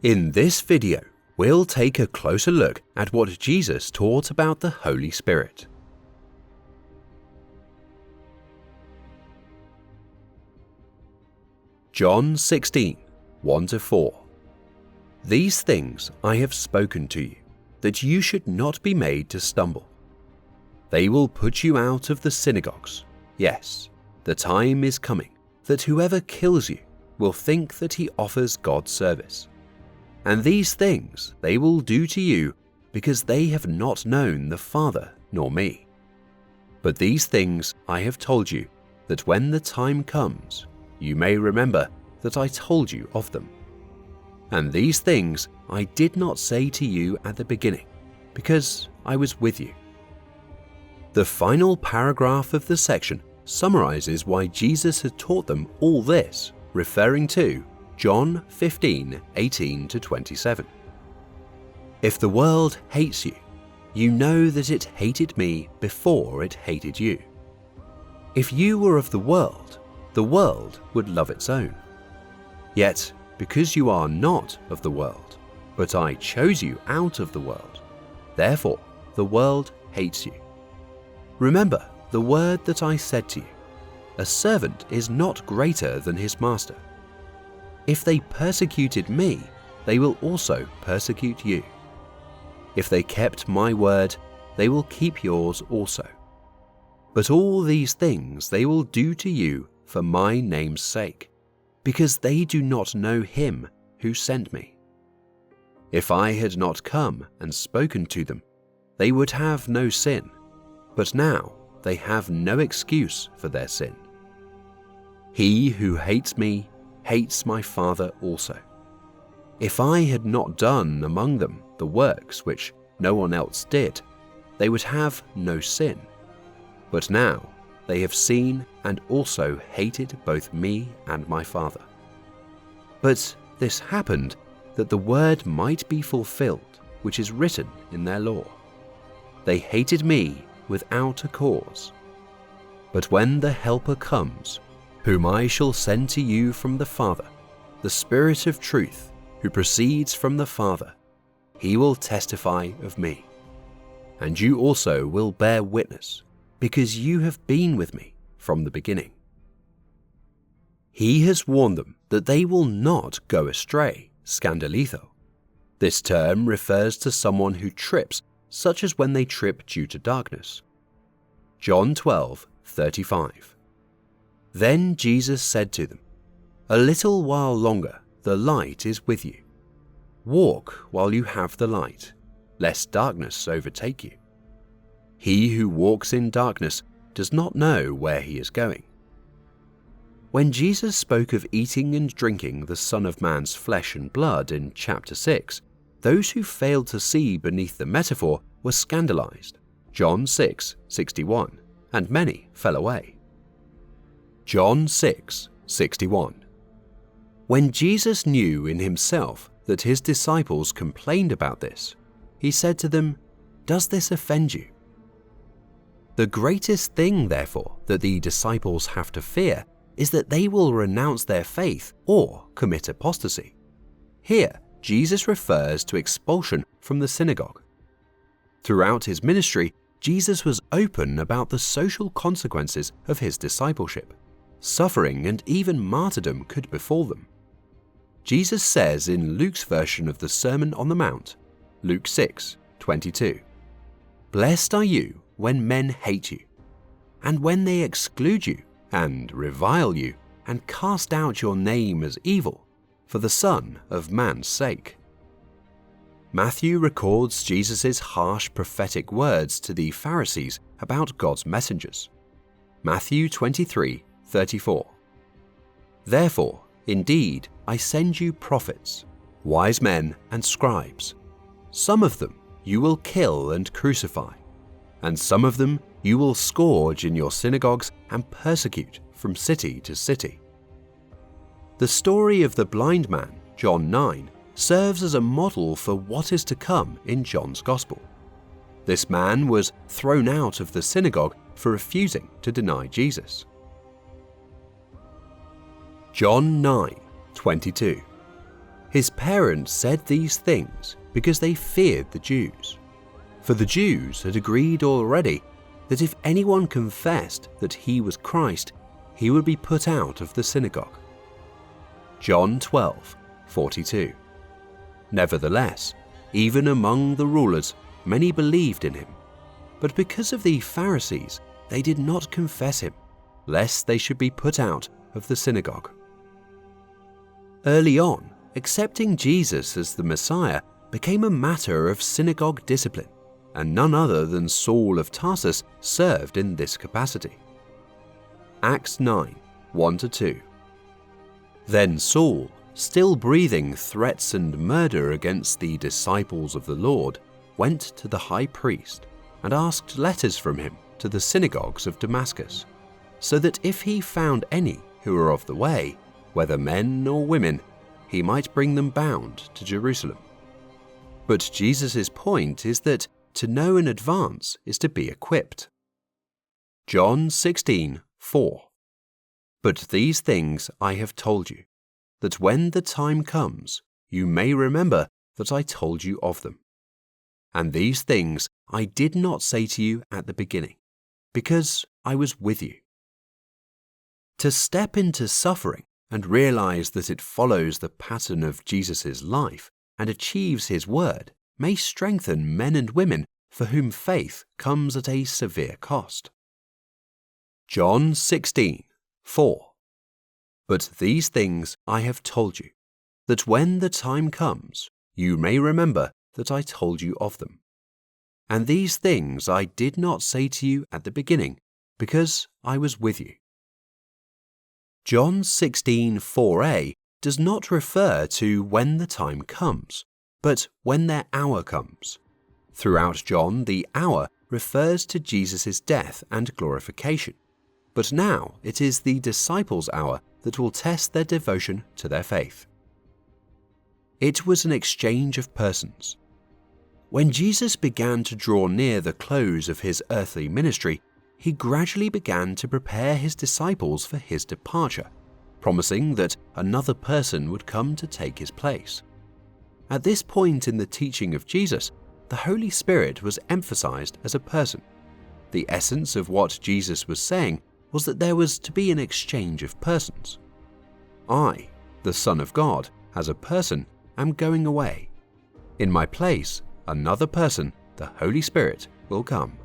In this video, we'll take a closer look at what Jesus taught about the Holy Spirit. John 16, 1-4. These things I have spoken to you, that you should not be made to stumble. They will put you out of the synagogues. Yes, the time is coming that whoever kills you will think that he offers God service. And these things they will do to you because they have not known the Father nor me. But these things I have told you, that when the time comes, you may remember that I told you of them. And these things I did not say to you at the beginning, because I was with you. The final paragraph of the section summarizes why Jesus had taught them all this, referring to John 15, 18-27. If the world hates you, you know that it hated me before it hated you. If you were of the world would love its own. Yet, because you are not of the world, but I chose you out of the world, therefore the world hates you. Remember the word that I said to you, a servant is not greater than his master. If they persecuted me, they will also persecute you. If they kept my word, they will keep yours also. But all these things they will do to you for my name's sake, because they do not know him who sent me. If I had not come and spoken to them, they would have no sin, but now they have no excuse for their sin. He who hates me hates my Father also. If I had not done among them the works which no one else did, they would have no sin. But now they have seen and also hated both me and my Father. But this happened that the word might be fulfilled, which is written in their law. They hated me without a cause. But when the Helper comes, whom I shall send to you from the Father, the Spirit of truth, who proceeds from the Father, he will testify of me. And you also will bear witness, because you have been with me from the beginning. He has warned them that they will not go astray, scandalitho. This term refers to someone who trips, such as when they trip due to darkness. John 12:35. Then Jesus said to them, A little while longer the light is with you. Walk while you have the light, lest darkness overtake you. He who walks in darkness does not know where he is going. When Jesus spoke of eating and drinking the Son of Man's flesh and blood in chapter 6, those who failed to see beneath the metaphor were scandalized, John 6:61, and many fell away. John 6:61. When Jesus knew in himself that his disciples complained about this, he said to them, Does this offend you? The greatest thing, therefore, that the disciples have to fear is that they will renounce their faith or commit apostasy. Here, Jesus refers to expulsion from the synagogue. Throughout his ministry, Jesus was open about the social consequences of his discipleship. Suffering and even martyrdom could befall them. Jesus says in Luke's version of the Sermon on the Mount, Luke 6:22, Blessed are you when men hate you, and when they exclude you, and revile you, and cast out your name as evil, for the Son of Man's sake. Matthew records Jesus' harsh prophetic words to the Pharisees about God's messengers. Matthew 23:34. Therefore, indeed, I send you prophets, wise men and scribes. Some of them you will kill and crucify, and some of them you will scourge in your synagogues and persecute from city to city. The story of the blind man, John 9, serves as a model for what is to come in John's Gospel. This man was thrown out of the synagogue for refusing to deny Jesus. John 9:22. His parents said these things because they feared the Jews. For the Jews had agreed already that if anyone confessed that he was Christ, he would be put out of the synagogue. John 12:42. Nevertheless, even among the rulers, many believed in him. But because of the Pharisees, they did not confess him, lest they should be put out of the synagogue. Early on, accepting Jesus as the Messiah became a matter of synagogue discipline, and none other than Saul of Tarsus served in this capacity. Acts 9:1-2. Then Saul, still breathing threats and murder against the disciples of the Lord, went to the high priest and asked letters from him to the synagogues of Damascus, so that if he found any who were of the way, whether men or women, he might bring them bound to Jerusalem. But Jesus' point is that to know in advance is to be equipped. John 16:4. But these things I have told you, that when the time comes, you may remember that I told you of them. And these things I did not say to you at the beginning, because I was with you. To step into suffering and realize that it follows the pattern of Jesus' life and achieves his word may strengthen men and women for whom faith comes at a severe cost. John 16:4. But these things I have told you, that when the time comes, you may remember that I told you of them. And these things I did not say to you at the beginning, because I was with you. John 16:4a does not refer to when the time comes, but when their hour comes. Throughout John, the hour refers to Jesus' death and glorification, but now it is the disciples' hour that will test their devotion to their faith. It was an exchange of persons. When Jesus began to draw near the close of his earthly ministry, he gradually began to prepare his disciples for his departure, promising that another person would come to take his place. At this point in the teaching of Jesus, the Holy Spirit was emphasized as a person. The essence of what Jesus was saying was that there was to be an exchange of persons. I, the Son of God, as a person, am going away. In my place, another person, the Holy Spirit, will come.